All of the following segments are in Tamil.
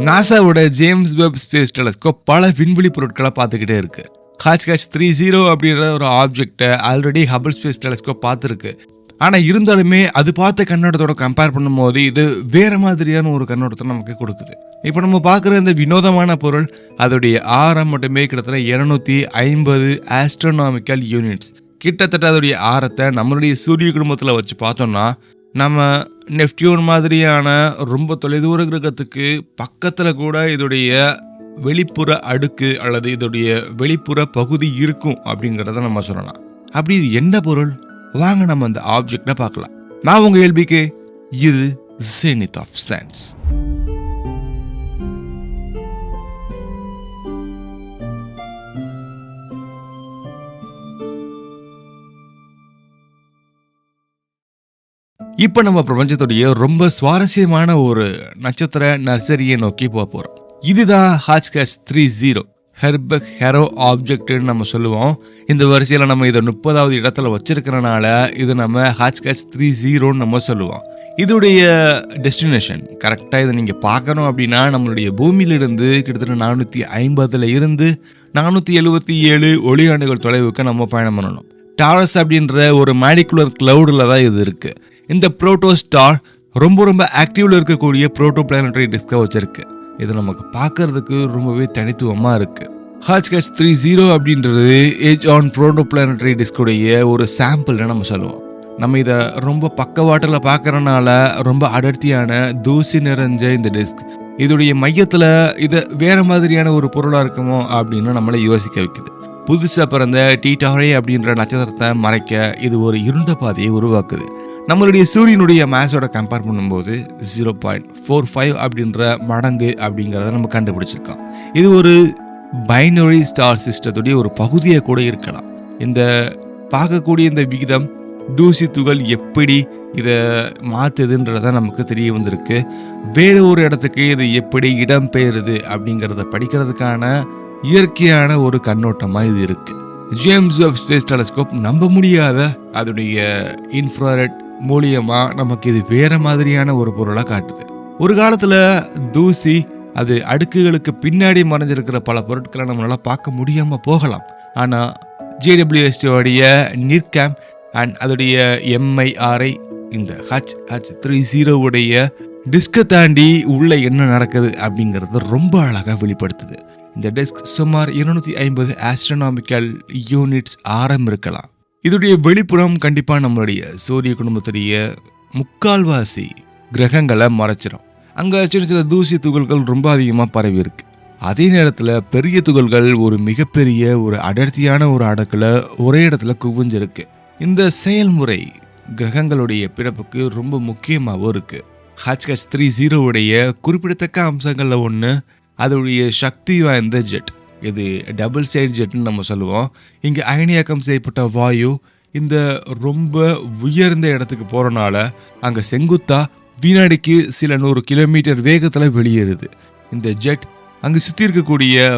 நாசாவோட ஜேம்ஸ் வெப் ஸ்பேஸ் டெலஸ்கோப் பல விண்வெளி பொருட்களை பார்த்துக்கிட்டே இருக்கு. HATCH 30 அப்படின்ற ஒரு ஆப்ஜெக்டை ஆல்ரெடி ஹபிள் ஸ்பேஸ் டெலஸ்கோப் பார்த்துருக்கு. ஆனால் இருந்தாலுமே அது பார்த்த கண்ணோட்டத்தோட கம்பேர் பண்ணும்போது இது வேற மாதிரியான ஒரு கண்ணோட்டத்தை நமக்கு கொடுக்குது. இப்போ நம்ம பார்க்குற இந்த வினோதமான பொருள் அதோடைய ஆரம் மட்டுமே கிட்டத்தட்ட 250 ஆஸ்ட்ரோனாமிக்கல் யூனிட்ஸ். கிட்டத்தட்ட அதோடைய ஆரத்தை நம்மளுடைய சூரிய குடும்பத்தில் வச்சு பார்த்தோம்னா நம்ம நெப்டியூன் மாதிரியான ரொம்ப தொலைதூர கிரகத்துக்கு பக்கத்தில் கூட இதோடைய வெளிப்புற அடுக்கு அல்லது இதோடைய வெளிப்புற பகுதி இருக்கும் அப்படிங்கிறத நம்ம சொல்லலாம். அப்படி இது என்ன பொருள்? வாங்க நம்ம அந்த ஆப்ஜெக்டை பார்க்கலாம். நான் உங்க கேள்விக்கு இது ஜெனித் ஆஃப் சயின்ஸ். இப்போ நம்ம பிரபஞ்சத்துடைய ரொம்ப சுவாரஸ்யமான ஒரு நட்சத்திர நர்சரியை நோக்கி போக போகிறோம். இதுதான் HATCH 30 ஹெர்பெக் ஹெரோ ஆப்ஜெக்ட்னு நம்ம சொல்லுவோம். இந்த வரிசையில் நம்ம இதை 30வது இடத்துல வச்சிருக்கிறனால இது நம்ம HATCH 30ன்னு நம்ம சொல்லுவோம். இதோடைய டெஸ்டினேஷன் கரெக்டாக இதை நீங்கள் பார்க்கணும் அப்படின்னா நம்மளுடைய பூமியிலிருந்து கிட்டத்தட்ட 450 இருந்து 477 ஒளியாண்டுகள் தொலைவுக்கு நம்ம பயணம் பண்ணணும். டாரஸ் அப்படின்ற ஒரு மாலிகுலர் கிளவுடில் தான் இது இருக்குது. இந்த புரோட்டோ ஸ்டார் ரொம்ப ஆக்டிவ்ல இருக்கக்கூடிய புரோட்டோ பிளானட்டரி டிஸ்கை வச்சிருக்கு. இது நமக்கு பார்க்கறதுக்கு ரொம்பவே தனித்துவமாக இருக்குது. HATCH 30 அப்படின்றது ஏஜ் ஆன் புரோட்டோ பிளானட்டரி டிஸ்குடைய ஒரு சாம்பிள்னு நம்ம சொல்லுவோம். நம்ம இதை ரொம்ப பக்கவாட்டில் பார்க்கறனால ரொம்ப அடர்த்தியான தூசி நிறைஞ்ச இந்த டிஸ்க் இதோடைய மையத்தில் இதை வேற மாதிரியான ஒரு பொருளாக இருக்குமோ அப்படின்னு நம்மளை யோசிக்க வைக்குது. புதுசாக பிறந்த டீடாரே அப்படின்ற நட்சத்திரத்தை மறைக்க இது ஒரு இருண்ட பாதையை உருவாக்குது. நம்மளுடைய சூரியனுடைய மேஸோட கம்பேர் பண்ணும்போது 0.45 அப்படின்ற மடங்கு அப்படிங்கிறத நம்ம கண்டுபிடிச்சிருக்கோம். இது ஒரு பைனரி ஸ்டார் சிஸ்டத்துடைய ஒரு பகுதியை கூட இருக்கலாம். இந்த பார்க்கக்கூடிய இந்த விகிதம் தூசி துகள் எப்படி இதை மாற்றுதுன்றத நமக்கு தெரிய வந்திருக்கு. வேறு ஒரு இடத்துக்கு இது எப்படி இடம் பெயருது அப்படிங்கிறத படிக்கிறதுக்கான இயற்கையான ஒரு கண்ணோட்டமாக இது இருக்கு. ஜேம்ஸ் வெப் ஸ்பேஸ் டெலஸ்கோப் நம்ப முடியாத அதோடைய இன்ஃப்ராரெட் மூலியமா நமக்கு இது வேற மாதிரியான ஒரு பொருளை காட்டுது. ஒரு காலத்துல தூசி அது அடுக்குகளுக்கு பின்னாடி மறைஞ்சிருக்கிற பல பொருட்களை நம்மளால பார்க்க முடியாம போகலாம். ஆனா JWST உடைய நிர்கேம் அண்ட் அதோடைய MIRI இந்த HATCH 30 உடைய டிஸ்கை தாண்டி உள்ள என்ன நடக்குது அப்படிங்கறது ரொம்ப அழகா வெளிப்படுத்துது. இந்த டிஸ்க் சுமார் 250 ஆஸ்ட்ரோனாமிக்கல் யூனிட்ஸ் ஆரம் இருக்கலாம். இதோடைய வெளிப்புறம் கண்டிப்பாக நம்மளுடைய சூரிய குடும்பத்துடைய முக்கால்வாசி கிரகங்களை மறைச்சிடும். அங்கே சின்ன தூசி துகள்கள் ரொம்ப அதிகமாக பரவி இருக்கு. அதே நேரத்தில் பெரிய துகள்கள் ஒரு மிகப்பெரிய ஒரு அடர்த்தியான ஒரு அடுக்கில் ஒரே இடத்துல குவிஞ்சிருக்கு. இந்த செயல்முறை கிரகங்களுடைய பிறப்புக்கு ரொம்ப முக்கியமாகவும் இருக்கு. HATCH 30 உடைய குறிப்பிடத்தக்க அம்சங்களில் ஒன்று அதோடைய சக்தி வாய்ந்த ஜெட். இது டபுள் சைடு ஜெட்னு நம்ம சொல்லுவோம். இங்கே அயனியாக்கம் செய்யப்பட்ட வாயு இந்த ரொம்ப உயர்ந்த இடத்துக்கு போகிறனால அங்கே செங்குத்தா வினாடிக்கு சில 100 கிலோமீட்டர் வேகத்தில் வெளியேறுது. இந்த ஜெட் அங்கே சுற்றி இருக்கக்கூடிய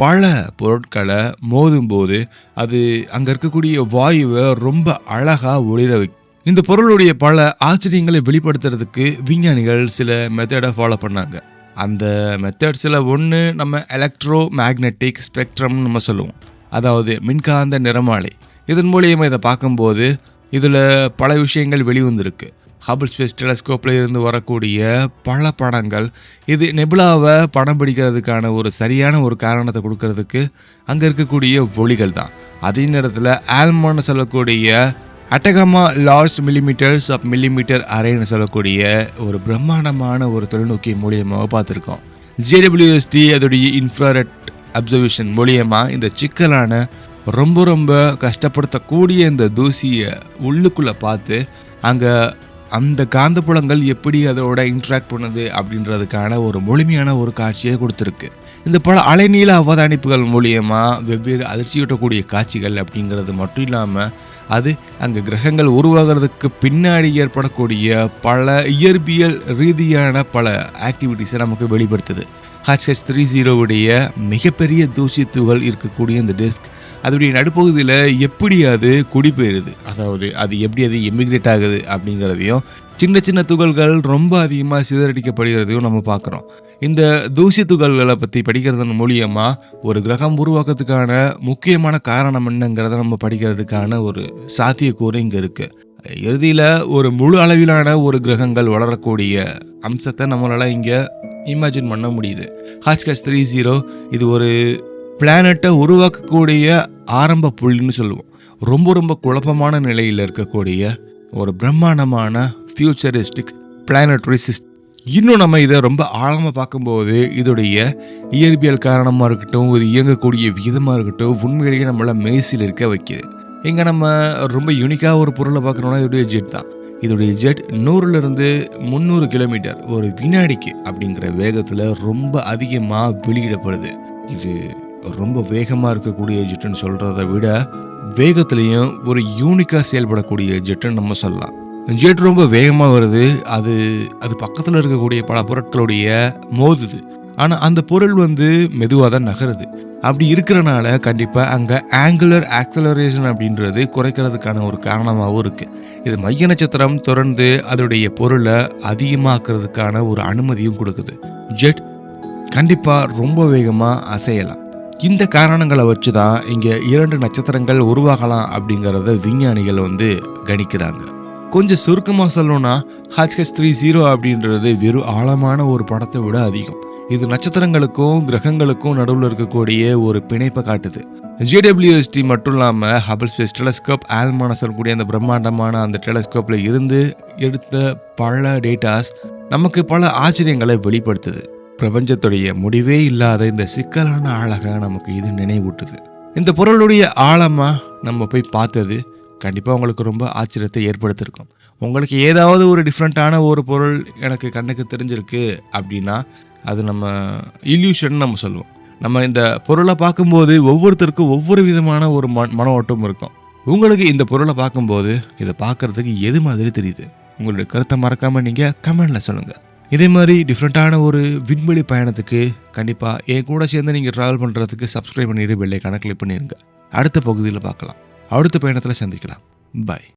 பல பொருட்களை மோதும் போது அது அங்கே இருக்கக்கூடிய வாயுவை ரொம்ப அழகாக ஒளிர வைக்கும். இந்த பொருளுடைய பல ஆச்சரியங்களை வெளிப்படுத்துறதுக்கு விஞ்ஞானிகள் சில மெத்தடை ஃபாலோ பண்ணாங்க. அந்த மெத்தட்ஸில் ஒன்று நம்ம எலக்ட்ரோ மேக்னெட்டிக் ஸ்பெக்ட்ரம்னு நம்ம சொல்லுவோம். அதாவது மின்காந்த நிறமாலை. இதன் மூலியமாக இதை பார்க்கும்போது இதில் பல விஷயங்கள் வெளிவந்திருக்கு. ஹபிள் ஸ்பேஸ் டெலஸ்கோப்பில் இருந்து வரக்கூடிய பல படங்கள் இது நெபுலாவை படம் பிடிக்கிறதுக்கான ஒரு சரியான ஒரு காரணத்தை கொடுக்கறதுக்கு அங்கே இருக்கக்கூடிய ஒளிகள் தான். அதே நேரத்தில் ஆல்மான்னு சொல்லக்கூடிய அட்டகமா லார்ஜ் மில்லிமீட்டர்ஸ் ஆஃப் மில்லிமீட்டர் அரேன்னு சொல்லக்கூடிய ஒரு பிரம்மாண்டமான ஒரு தொலைநோக்கி மூலியமாக பார்த்துருக்கோம். JWST அதோடைய இன்ஃப்ராரெட் அப்சர்வேஷன் மூலியமாக இந்த சிக்கலான ரொம்ப கஷ்டப்படுத்தக்கூடிய இந்த தூசியை உள்ளுக்குள்ளே பார்த்து அங்கே அந்த காந்தப்புலங்கள் எப்படி அதோட இன்ட்ராக்ட் பண்ணுது அப்படின்றதுக்கான ஒரு முழுமையான ஒரு காட்சியை கொடுத்துருக்கு. இந்த பல அலைநீள அவதானிப்புகள் மூலியமாக வெவ்வேறு அதிர்ச்சியூட்டக்கூடிய காட்சிகள் அப்படிங்கிறது மட்டும் இல்லாமல் அது அங்கே கிரகங்கள் உருவாகிறதுக்கு பின்னாடி ஏற்படக்கூடிய பல இயற்பியல் ரீதியான பல ஆக்டிவிட்டிஸை நமக்கு வெளிப்படுத்துது. HATCH 30 மிகப்பெரிய தூசி துகள் இருக்கக்கூடிய இந்த டிஸ்க் அதோடைய நடுப்பகுதியில் எப்படி அது குடிபெயருது, அதாவது அது எப்படி அது எமிக்ரேட் ஆகுது அப்படிங்கிறதையும், சின்ன சின்ன துகள்கள் ரொம்ப அதிகமாக சிதறடிக்கப்படுகிறதையும் நம்ம பார்க்குறோம். இந்த தூசி துகள்களை பற்றி படிக்கிறதன் மூலியமாக ஒரு கிரகம் உருவாக்கத்துக்கான முக்கியமான காரணம் என்னங்கிறத நம்ம படிக்கிறதுக்கான ஒரு சாத்தியக்கூறு இங்கே இருக்குது. இறுதியில் ஒரு முழு அளவிலான ஒரு கிரகங்கள் வளரக்கூடிய அம்சத்தை நம்மளால் இங்கே இமேஜின் பண்ண முடியுது. ஹாட்ச்காஷ் 30 இது ஒரு பிளானட்டை உருவாக்கக்கூடிய ஆரம்ப புள்ளின்னு சொல்லுவோம். ரொம்ப ரொம்ப குழப்பமான நிலையில் இருக்கக்கூடிய ஒரு பிரம்மாண்டமான ஃபியூச்சரிஸ்டிக் பிளானட்டரி சிஸ்டம். இன்னும் நம்ம இதை ரொம்ப ஆழமாக பார்க்கும்போது இதோடைய இயற்பியல் காரணமாக இருக்கட்டும், இது இயங்கக்கூடிய விதமாக இருக்கட்டும், உண்மையிலேயே நம்மளை மேய்சில் இருக்க வைக்கிது. இங்கே நம்ம ரொம்ப யூனிக்காக ஒரு பொருளை பார்க்கணுன்னா இதோடைய ஜெட் தான். இதோடைய ஜெட் 100லிருந்து 300 கிலோமீட்டர் ஒரு வினாடிக்கு அப்படிங்கிற வேகத்தில் ரொம்ப அதிகமாக வெளியிடப்படுது. இது ரொம்ப வேகமாக இருக்கக்கூடிய ஜெட்டுன்னு சொல்கிறத விட வேகத்துலேயும் ஒரு யூனிக்காக செயல்படக்கூடிய ஜெட்டுன்னு நம்ம சொல்லலாம். ஜெட் ரொம்ப வேகமாக வருது, அது அது பக்கத்தில் இருக்கக்கூடிய பல பொருட்களுடைய மோதுது. ஆனால் அந்த பொருள் மெதுவாக தான் நகருது. அப்படி இருக்கிறனால கண்டிப்பாக அங்கே ஆங்குலர் ஆக்சலரேஷன் அப்படின்றது குறைக்கிறதுக்கான ஒரு காரணமாகவும் இருக்குது. இது மைய நட்சத்திரம் தொடர்ந்து அதோடைய பொருளை அதிகமாக்குறதுக்கான ஒரு அனுமதியும் கொடுக்குது. ஜெட் கண்டிப்பாக ரொம்ப வேகமாக அசையலாம். இந்த காரணங்களை வச்சு தான் இங்கே 2 நட்சத்திரங்கள் உருவாகலாம் அப்படிங்கிறத விஞ்ஞானிகள் கணிக்கிறாங்க. கொஞ்சம் சுருக்கமாக சொல்லணும்னா ஹாட்ச்காஷ் 30 அப்படின்றது வெறும் ஆழமான ஒரு படத்தை விட அதிகம். இது நட்சத்திரங்களுக்கும் கிரகங்களுக்கும் நடுவில் இருக்கக்கூடிய ஒரு பிணைப்பை காட்டுது. JWST மட்டும் இல்லாமல் ஹபிள் ஸ்பேஸ் டெலஸ்கோப், ஆல்மானஸ் கூடிய அந்த பிரம்மாண்டமான அந்த டெலஸ்கோப்பில் இருந்து எடுத்த பல டேட்டாஸ் நமக்கு பல ஆச்சரியங்களை வெளிப்படுத்துது. பிரபஞ்சத்துடைய முடிவே இல்லாத இந்த சிக்கலான அழகை நமக்கு இது நினைவூட்டுது. இந்த பொருளுடைய ஆழமாக நம்ம போய் பார்த்தது கண்டிப்பாக உங்களுக்கு ரொம்ப ஆச்சரியத்தை ஏற்படுத்தியிருக்கும். உங்களுக்கு ஏதாவது ஒரு டிஃப்ரெண்ட்டான ஒரு பொருள் எனக்கு கண்ணுக்கு தெரிஞ்சிருக்கு அப்படின்னா அது நம்ம இல்யூஷன் நம்ம சொல்லுவோம். நம்ம இந்த பொருளை பார்க்கும்போது ஒவ்வொருத்தருக்கும் ஒவ்வொரு விதமான ஒரு மன ஓட்டம் இருக்கும். உங்களுக்கு இந்த பொருளை பார்க்கும்போது இதை பார்க்குறதுக்கு எது மாதிரி தெரியுது? உங்களுடைய கருத்தை மறக்காமல் நீங்கள் கமெண்டில் சொல்லுங்கள். இதே மாதிரி டிஃப்ரெண்ட்டான ஒரு விண்வெளி பயணத்துக்கு கண்டிப்பாக என் கூட சேர்ந்து நீங்கள் ட்ராவல் பண்ணுறதுக்கு சப்ஸ்கிரைப் பண்ணிட்டு பெல் ஐகானை கிளிக் பண்ணிடுங்க. அடுத்த பகுதியில் பார்க்கலாம். அடுத்த பயணத்தில் சந்திக்கலாம். பாய்.